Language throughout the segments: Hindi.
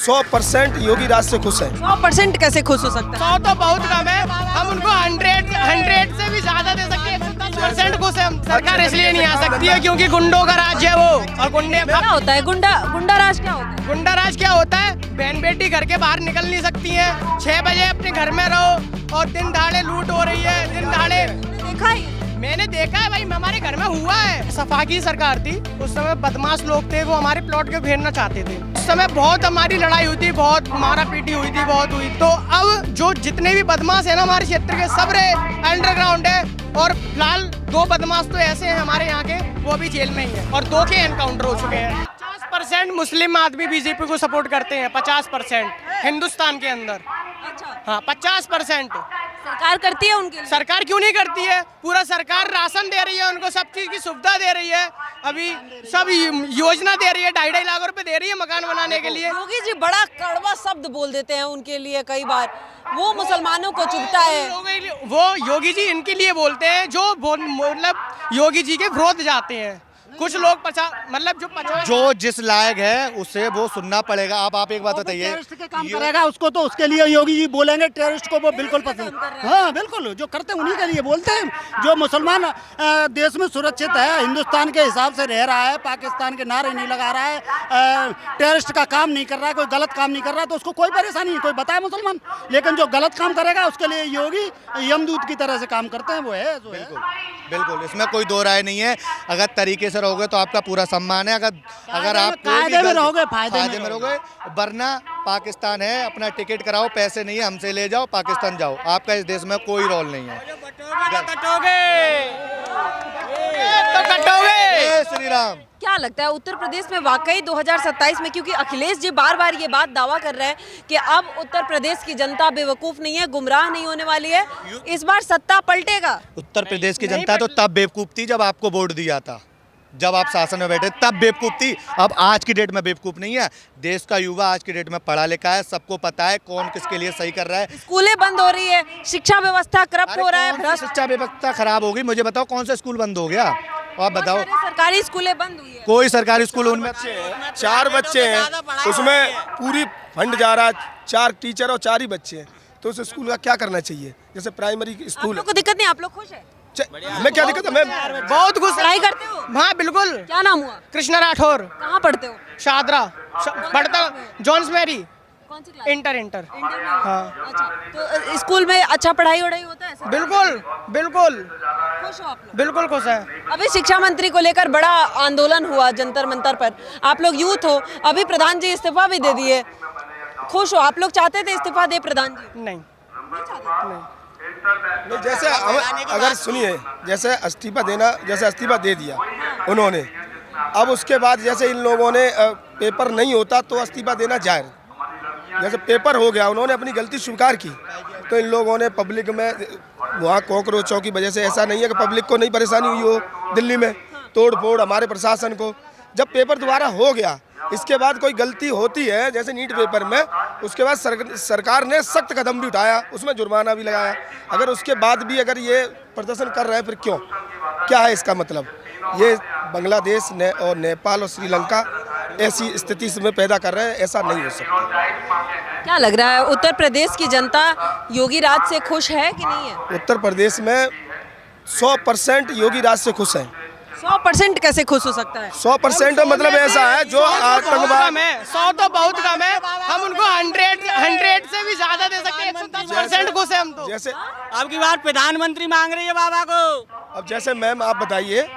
100% योगी राज से खुश है। 100% कैसे खुश हो सकता है? 100 तो बहुत कम है, हम उनको 100 से भी ज्यादा दे सकते हैं। 10% खुश है हम। सरकार इसलिए नहीं आ सकती है क्योंकि गुंडों का राज है वो, और गुंडे क्या होता है गुंडा राज क्या होता है? गुंडा राज क्या होता है? बहन बेटी घर के बाहर निकल नहीं सकती हैं, 6 बजे अपने घर में रहो, और दिन दहाड़े लूट हो रही है। दिन दहाड़े देखा ही मैंने देखा है भाई, हमारे घर में हुआ है। सपा की सरकार थी, उस समय बदमाश लोग थे, वो हमारे प्लॉट को घेरना चाहते थे। उस समय बहुत हमारी लड़ाई हुई थी, बहुत मारा पीटी हुई थी, बहुत हुई। तो अब जो जितने भी बदमाश है ना हमारे क्षेत्र के, सब अंडरग्राउंड है। और फिलहाल 2 बदमाश तो ऐसे हैं हमारे यहाँ के, वो अभी जेल में ही है, और 2 के एनकाउंटर हो चुके हैं। 50% मुस्लिम आदमी बीजेपी को सपोर्ट करते हैं, 50% हिंदुस्तान के अंदर। अच्छा, हाँ, 50%। सरकार करती है उनके लिए? सरकार क्यों नहीं करती है? पूरा सरकार राशन दे रही है उनको, सब चीज की सुविधा दे रही है, अभी सब योजना दे रही है, 2.5 लाख रुपए दे रही है मकान बनाने के लिए। योगी जी बड़ा कड़वा शब्द बोल देते हैं उनके लिए कई बार, वो मुसलमानों को चुभता है। वो योगी जी इनके लिए बोलते हैं जो मतलब योगी जी के विरोध जाते हैं। कुछ लोग 50 जो जिस लायक है उसे वो सुनना पड़ेगा। आप एक बात बताइए, टेररिस्ट के काम करेगा उसको तो उसके लिए योगी जी बोलेंगे, टेररिस्ट को वो बिल्कुल पसंद। हाँ बिल्कुल, जो करते हैं उन्हीं के लिए बोलते हैं। जो मुसलमान देश में सुरक्षित है, हिंदुस्तान के हिसाब से रह रहा है, पाकिस्तान के नारे नहीं लगा रहा है, टेररिस्ट का काम नहीं कर रहा है, कोई गलत काम नहीं कर रहा है, तो उसको कोई परेशानी नहीं, कोई बताए मुसलमान। लेकिन जो गलत काम करेगा उसके लिए योगी यमदूत की तरह से काम करते हैं, वो है जो है। बिल्कुल इसमें कोई दो राय नहीं है। अगर तरीके से रहोगे तो आपका पूरा सम्मान है। अगर आप कायदे में रहोगे, फायदे में रहोगे, वरना पाकिस्तान है, अपना टिकट कराओ, पैसे नहीं है हमसे ले जाओ, पाकिस्तान जाओ, आपका इस देश में कोई रोल नहीं है। जय श्री राम। क्या लगता है उत्तर प्रदेश में वाकई 2027 में, क्योंकि अखिलेश जी बार बार ये बात दावा कर रहे हैं कि अब उत्तर प्रदेश की जनता बेवकूफ नहीं है, गुमराह नहीं होने वाली है, इस बार सत्ता पलटेगा? उत्तर प्रदेश की जनता तो तब बेवकूफ थी जब आपको वोट दिया था, जब आप शासन में बैठे तब बेवकूफ थी। अब आज की डेट में बेवकूफ नहीं है। देश का युवा आज की डेट में पढ़ा लिखा है, सबको पता है कौन किसके लिए सही कर रहा है। स्कूलें बंद हो रही है, शिक्षा व्यवस्था करप्ट हो रहा है, भ्रष्ट। शिक्षा व्यवस्था खराब होगी, मुझे बताओ कौन सा स्कूल बंद हो गया? आप बताओ। सरकारी स्कूलें बंद हुई है, कोई सरकारी स्कूल उनमें 4 बच्चे हैं, उसमें पूरी फंड जा रहा है, 4 टीचर और 4 ही बच्चे हैं, तो उस स्कूल का क्या करना चाहिए? जैसे प्राइमरी आप स्कूल लोग को दिक्कत नहीं? आप लोग खुश है? हमें क्या दिक्कत है? मैं बहुत खुश। पढ़ाई करते हो? हाँ बिल्कुल। क्या नाम हुआ? कृष्णा राठौर। कहाँ पढ़ते हो? शादरा पढ़ता, जॉन्स मैरी, कौन सी क्लास? इंटर। इंटर में हो? हाँ। अच्छा, तो स्कूल में अच्छा पढ़ाई वढ़ाई होता है? बिल्कुल बिल्कुल खुश हो आप लोग? बिल्कुल खुश है। अभी शिक्षा मंत्री को लेकर बड़ा आंदोलन हुआ जंतर मंतर पर, आप लोग यूथ हो, अभी प्रधान जी इस्तीफा भी दे दिए, खुश हो? आप लोग चाहते थे इस्तीफा दे प्रधान जी? नहीं नहीं, जैसे अगर सुनिए, जैसे इस्तीफा दे दिया उन्होंने, अब उसके बाद जैसे इन लोगों ने पेपर नहीं होता तो इस्तीफा देना जायज़, जैसे पेपर हो गया, उन्होंने अपनी गलती स्वीकार की, तो इन लोगों ने पब्लिक में वहाँ कॉकरोचों की वजह से, ऐसा नहीं है कि पब्लिक को नहीं परेशानी हुई हो दिल्ली में, तोड़ फोड़ हमारे प्रशासन को, जब पेपर दोबारा हो गया, इसके बाद कोई गलती होती है जैसे नीट पेपर में, उसके बाद सरकार ने सख्त कदम भी उठाया, उसमें जुर्माना भी लगाया। अगर उसके बाद भी अगर ये प्रदर्शन कर रहे हैं, फिर क्यों? क्या है इसका मतलब? ये बांग्लादेश ने और नेपाल और श्रीलंका ऐसी स्थिति में पैदा कर रहे हैं, ऐसा नहीं हो सकता। क्या लग रहा है उत्तर प्रदेश की जनता योगी राज से खुश है कि नहीं है? उत्तर प्रदेश में 100% योगी राज से खुश है। 100% कैसे खुश हो सकता है? 100% मतलब ऐसा है जो आतंकवाद, 100 तो बहुत कम है, हम उनको 100 से भी ज्यादा दे सकते हैं। 110% खुश है हम तो। जैसे अब की बार प्रधानमंत्री मांग रही है बाबा को। अब जैसे मैम आप बताइए,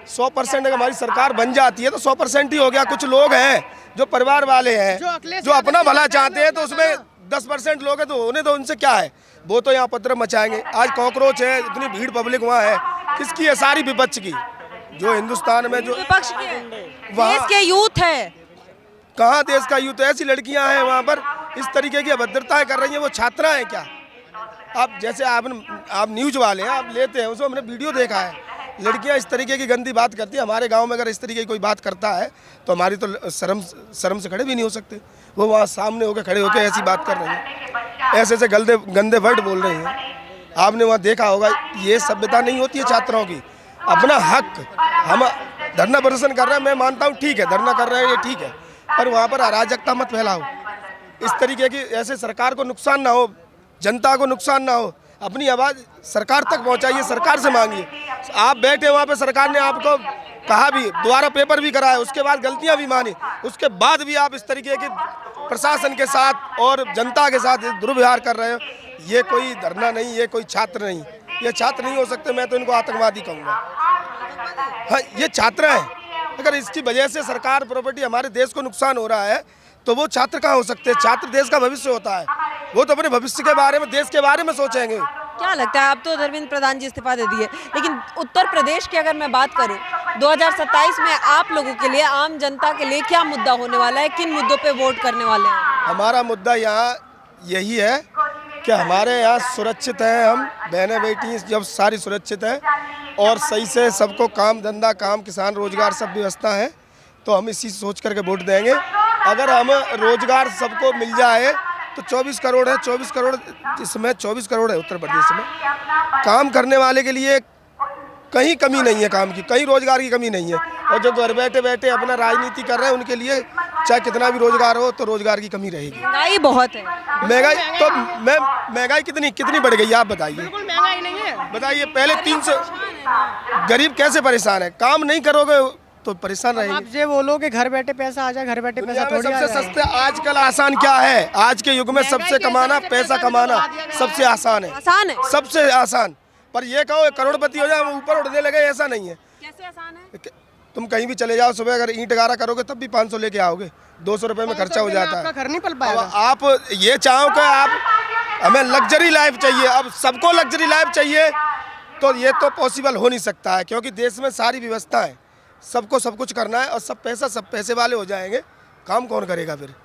100% अगर हमारी सरकार बन जाती है तो 100% ही हो गया। कुछ लोग हैं जो परिवार वाले हैं, जो अपना भला चाहते हैं, तो उसमें 10% लोग हैं, तो होने दो, उनसे क्या है? वो तो यहाँ पत्र मचाएंगे। आज कॉकरोच है, इतनी भीड़ पब्लिक वहाँ है, किसकी है? सारी विपक्ष की, जो हिंदुस्तान में जो विपक्ष के, देश के यूथ है। कहाँ देश का यूथ? ऐसी लड़कियां हैं वहाँ पर, इस तरीके की अभद्रताएं कर रही हैं। वो छात्रा हैं क्या? आप जैसे आप न्यूज वाले हैं, आप लेते हैं, उसमें हमने वीडियो देखा है, लड़कियां इस तरीके की गंदी बात करती हैं। हमारे गांव में अगर इस तरीके की कोई बात करता है तो हमारी तो शर्म से खड़े भी नहीं हो सकते। वो वहाँ सामने होकर खड़े होकर ऐसी बात कर रही हैं, ऐसे ऐसे गंदे वर्ड बोल रही हैं। आपने वहाँ देखा होगा, ये सभ्यता नहीं होती है छात्राओं की। अपना हक, हम धरना प्रदर्शन कर रहे हैं, मैं मानता हूँ ठीक है, धरना कर रहे हैं ये ठीक है, पर वहाँ पर अराजकता मत फैलाओ। इस तरीके की ऐसे सरकार को नुकसान ना हो, जनता को नुकसान ना हो, अपनी आवाज़ सरकार तक पहुंचाइए, सरकार से मांगिए। आप बैठे वहाँ पे, सरकार ने आपको कहा भी, दोबारा पेपर भी कराया, उसके बाद गलतियां भी मानी, उसके बाद भी आप इस तरीके के प्रशासन के साथ और जनता के साथ दुर्व्यवहार कर रहे हो। ये कोई धरना नहीं, ये कोई छात्र नहीं, ये छात्र नहीं हो सकते, मैं तो इनको आतंकवादी कहूँगा। हाँ, ये छात्र हैं। अगर इसकी वजह से सरकार प्रॉपर्टी हमारे देश को नुकसान हो रहा है तो वो छात्र कहाँ हो सकते हैं? छात्र देश का भविष्य होता है, वो तो अपने भविष्य के बारे में, देश के बारे में सोचेंगे। क्या लगता है, अब तो धर्मेंद्र प्रधान जी इस्तीफा दे दिए, लेकिन उत्तर प्रदेश की अगर मैं बात करूं 2027 में आप लोगों के लिए, आम जनता के लिए क्या मुद्दा होने वाला है, किन मुद्दों पे वोट करने वाले हैं? हमारा मुद्दा यहाँ यही है कि हमारे यहाँ सुरक्षित हैं, हम बहनें बेटी जब सारी सुरक्षित हैं और सही से सबको काम धंधा, काम किसान रोजगार सब व्यवस्था है, तो हम इसी सोच करके वोट देंगे। अगर हम रोजगार सबको मिल जाए तो 24 करोड़ है, 24 करोड़, इसमें 24 करोड़ है उत्तर प्रदेश में, काम करने वाले के लिए कहीं कमी नहीं है, काम की कहीं रोजगार की कमी नहीं है। और जो घर बैठे बैठे अपना राजनीति कर रहे हैं उनके लिए चाहे कितना भी रोजगार हो तो रोजगार की कमी रहेगी। महंगाई बहुत है। महंगाई तो महंगाई कितनी बढ़ गई आप बताइए? बिल्कुल महंगाई नहीं है। बताइए, पहले 300, गरीब कैसे परेशान है? काम नहीं करोगे तो परेशान आप रहेंगे। ये बोलो कि घर बैठे पैसा आ जाए, घर बैठे पैसा थोड़ी आ सबसे जाए। सस्ते आजकल आसान क्या है? आज के युग में सबसे कमाना, पैसा कमाना सबसे आसान है, आसान है, सबसे आसान। पर ये कहो करोड़पति हो जाए, हम ऊपर उड़ने लगे, ऐसा नहीं है। कैसे आसान है? तुम कहीं भी चले जाओ, सुबह अगर ईंट गारा करोगे तब भी 500 लेके आओगे, 200 रुपये में खर्चा हो जाता है। आपका घर नहीं पल अब पाएगा। आप ये चाहो कि आप, हमें लग्जरी लाइफ चाहिए, अब सबको लग्जरी लाइफ चाहिए तो ये तो पॉसिबल हो नहीं सकता है, क्योंकि देश में सारी व्यवस्था है, सबको सब कुछ करना है और सब पैसे वाले हो जाएंगे, काम कौन करेगा फिर?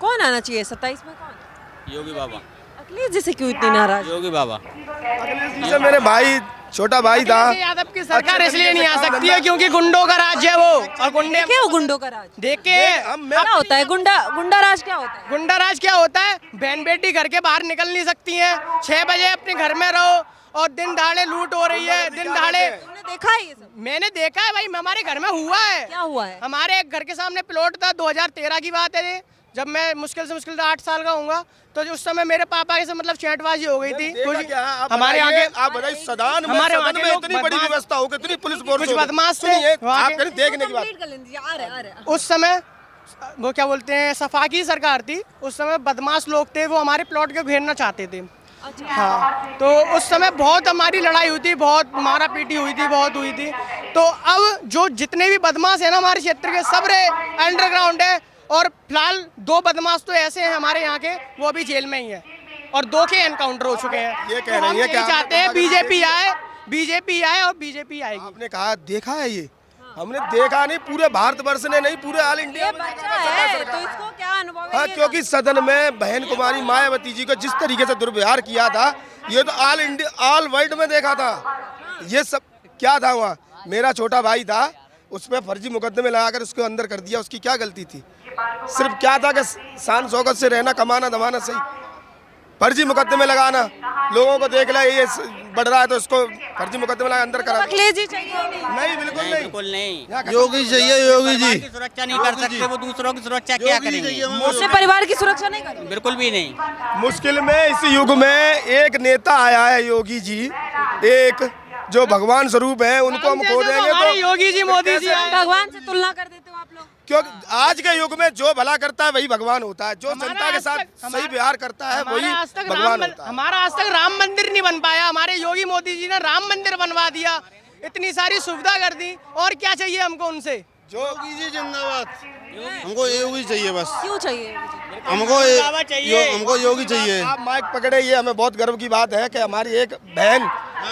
कौन आना चाहिए 27 में? कौन? योगी बाबा। अखिलेश जी से क्यों इतनी नाराज? योगी बाबा। अखिलेश जी से मेरे भाई, छोटा भाई था। यादव की सरकार इसलिए नहीं आ सकती है क्योंकि गुंडों का राज है वो, और गुंडे क्या गुंडों का राज? देखे क्या होता है गुंडा राज? क्या होता है? गुंडा राज क्या होता है? बहन बेटी घर के बाहर निकल नहीं सकती हैं, 6 बजे अपने घर में रहो और दिन दहाड़े लूट हो रही है, दिन दहाड़े। तुमने देखा है ये सब? मैंने देखा है भाई, हमारे घर में हुआ है। क्या हुआ है? हमारे एक घर के सामने प्लॉट था, 2013 की बात है ये, जब मैं मुश्किल से मुश्किल 8 साल का होऊंगा, तो उस समय मेरे पापा के से मतलब चैटबाजी हो गई थी कुछ। हमारे यहाँ के आप बताइए, सदन में हमारे वहाँ सदन के में लोग इतनी बड़ी बदमाश- व्यवस्था हो, कितनी पुलिस फोर्स कुछ हो, बदमाश थे सुनिए, वहाँ आप के। कहीं देखने की बात। कंप्लीट कर लेंगे, आ रहे हैं। उस समय वो क्या बोलते हैं, सफा की सरकार थी, उस समय बदमाश लोग थे, वो हमारे प्लॉट को घेरना चाहते थे। हाँ, तो उस समय बहुत हमारी लड़ाई हुई थी, बहुत मारा पीटी हुई थी, बहुत हुई थी। तो अब जो जितने भी बदमाश है ना हमारे क्षेत्र के, सब अंडरग्राउंड है। और फिलहाल 2 बदमाश तो ऐसे हैं हमारे यहाँ के, वो अभी जेल में ही है, और 2 के एनकाउंटर हो चुके हैं। ये कह रही है कि हम आप चाहते हैं बीजेपी आए और बीजेपी आएगी। आपने कहा देखा है ये, हमने देखा नहीं, पूरे भारतवर्ष ने नहीं, पूरे ऑल इंडिया ये में बच्चा है तो इसको क्या अनुभव है? हाँ, ये क्योंकि सदन में बहन कुमारी मायावती जी को जिस तरीके से दुर्व्यवहार किया था, ये तो ऑल इंडिया, ऑल वर्ल्ड में देखा था। ये सब क्या था वहाँ? मेरा छोटा भाई था, उस पर फर्जी मुकदमे लगाकर उसको अंदर कर दिया, उसकी क्या गलती थी? सिर्फ क्या था कि शान शौकत से रहना, कमाना दमाना सही, फर्जी मुकदमे लगाना, लोगों को देख ले ये बढ़ रहा है तो उसको फर्जी मुकदमे लगा अंदर करा। अखिलेश जी चाहिए ही नहीं। नहीं, बिल्कुल नहीं, बिल्कुल नहीं। यहाँ खत्म। योगी चाहिए, योगी जी। की सुरक्षा नहीं कर सकते, वो दूसरों की सुरक्षा क्या करेंगे? अपने परिवार की सुरक्षा नहीं करेंगे। बिल्कुल भी नहीं। मुश्किल में इस युग में एक नेता आया है, योगी जी, एक जो भगवान स्वरूप है, उनको हम खो देंगे हमारे तो योगी जी, मोदी जी कैसे? भगवान से तुलना कर देते हो आप लोग। क्योंकि आज के युग में जो भला करता है वही भगवान होता है, जो हमारा जनता के आज साथ तक- सही व्यवहार करता है वही हमारा आज तक भगवान होता है। हमारा आज तक राम मंदिर नहीं बन पाया, हमारे योगी मोदी जी ने राम मंदिर बनवा दिया, इतनी सारी सुविधा कर दी, और क्या चाहिए हमको उनसे? योगी जी जिंदाबाद। हमको योगी चाहिए बस, क्यों चाहिए? हमको योगी चाहिए। आप माइक पकड़े, ये हमें बहुत गर्व की बात है कि हमारी एक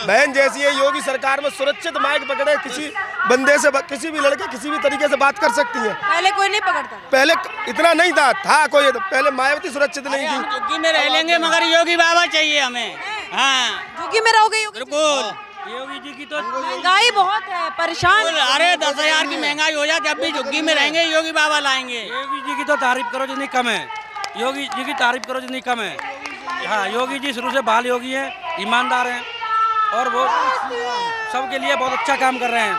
बहन जैसी है योगी सरकार में सुरक्षित माइक पकड़े, किसी बंदे से, किसी भी लड़के किसी भी तरीके से बात कर सकती है। पहले कोई नहीं पकड़ता था। पहले इतना नहीं था कोई, पहले मायावती सुरक्षित नहीं हम थी। झुग्गी में रह लेंगे मगर योगी बाबा चाहिए हमें। हाँ झुग्गी में रहोगे? बिल्कुल। योगी जी की तो महंगाई बहुत है, परेशान। अरे 10,000 की महंगाई हो जाए जब भी झुग्गी में रहेंगे, योगी बाबा लाएंगे। योगी जी की तो तारीफ करो जितनी कम है, योगी जी की तारीफ करो जितनी कम है। हाँ, योगी जी शुरू से बाल योगी हैं, ईमानदार हैं और वो सबके लिए बहुत अच्छा काम कर रहे हैं।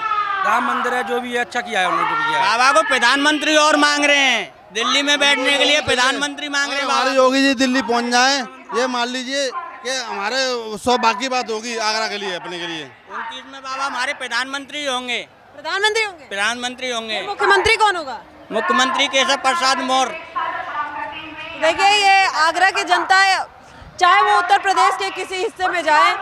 राम मंदिर है, जो भी है अच्छा किया है उन्होंने, जो भी किया है। बाबा को प्रधानमंत्री और मांग रहे हैं। दिल्ली में बैठने के लिए प्रधानमंत्री मांग रहे हमारे बाबा। योगी जी दिल्ली पहुंच जाए, ये मान लीजिए कि हमारे सब बाकी बात होगी आगरा के लिए, अपने के लिए। 29 में बाबा हमारे प्रधानमंत्री होंगे, प्रधानमंत्री होंगे, प्रधानमंत्री होंगे। मुख्यमंत्री कौन होगा? मुख्यमंत्री केशव प्रसाद मौर्य। देखिए ये आगरा की जनता है, चाहे वो उत्तर प्रदेश के किसी हिस्से में जाए,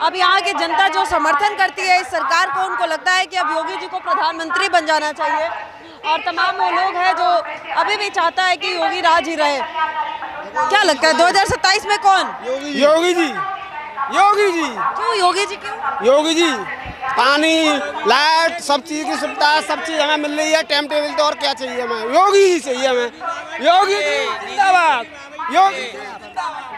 अब यहाँ की जनता जो समर्थन करती है इस सरकार को, उनको लगता है कि अब योगी जी को प्रधानमंत्री बन जाना चाहिए। और तमाम वो लोग हैं जो अभी भी चाहता है कि योगी राज ही रहे। क्या लगता है 2027 में कौन? योगी जी, योगी जी, क्यों योगी जी क्यों? योगी जी। पानी, लाइट, सब चीज़ की सुविधा, सब चीज़ हमें मिल रही है, टाइम टेबल तो और क्या चाहिए हमें? योगी जी चाहिए हमें। योगी जी जिंदाबाद, योगी।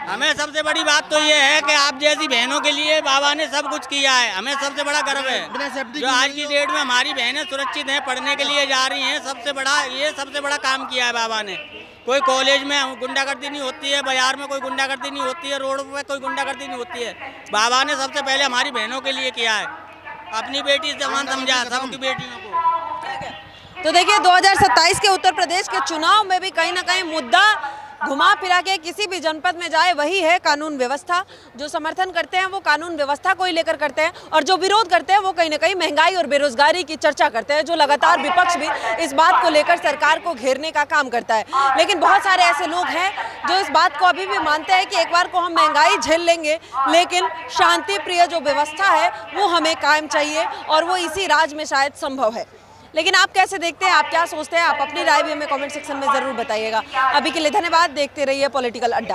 हमें सबसे बड़ी बात तो ये है कि आप जैसी बहनों के लिए बाबा ने सब कुछ किया है, हमें सबसे बड़ा गर्व है। जो आज की डेट में हमारी बहनें सुरक्षित हैं, पढ़ने के लिए जा रही हैं, सबसे बड़ा काम किया है बाबा ने। कोई कॉलेज में गुंडागर्दी नहीं होती है, बाजार में कोई गुंडागर्दी नहीं होती है, रोड पे कोई गुंडागर्दी नहीं होती है। बाबा ने सबसे पहले हमारी बहनों के लिए किया है, अपनी बेटी समान समझा सबकी बेटियों को। तो देखिए 2027 के उत्तर प्रदेश के चुनाव में भी कहीं ना कहीं मुद्दा घुमा फिरा के किसी भी जनपद में जाए वही है कानून व्यवस्था। जो समर्थन करते हैं वो कानून व्यवस्था को ही लेकर करते हैं, और जो विरोध करते हैं वो कहीं ना कहीं महंगाई और बेरोजगारी की चर्चा करते हैं, जो लगातार विपक्ष भी इस बात को लेकर सरकार को घेरने का काम करता है। लेकिन बहुत सारे ऐसे लोग हैं जो इस बात को अभी भी मानते हैं कि एक बार को हम महंगाई झेल लेंगे, लेकिन शांति प्रिय जो व्यवस्था है वो हमें कायम चाहिए, और वो इसी राज्य में शायद संभव है। लेकिन आप कैसे देखते हैं, आप क्या सोचते हैं? आप अपनी राय भी हमें कमेंट सेक्शन में ज़रूर बताइएगा। अभी के लिए धन्यवाद, देखते रहिए पॉलिटिकल अड्डा।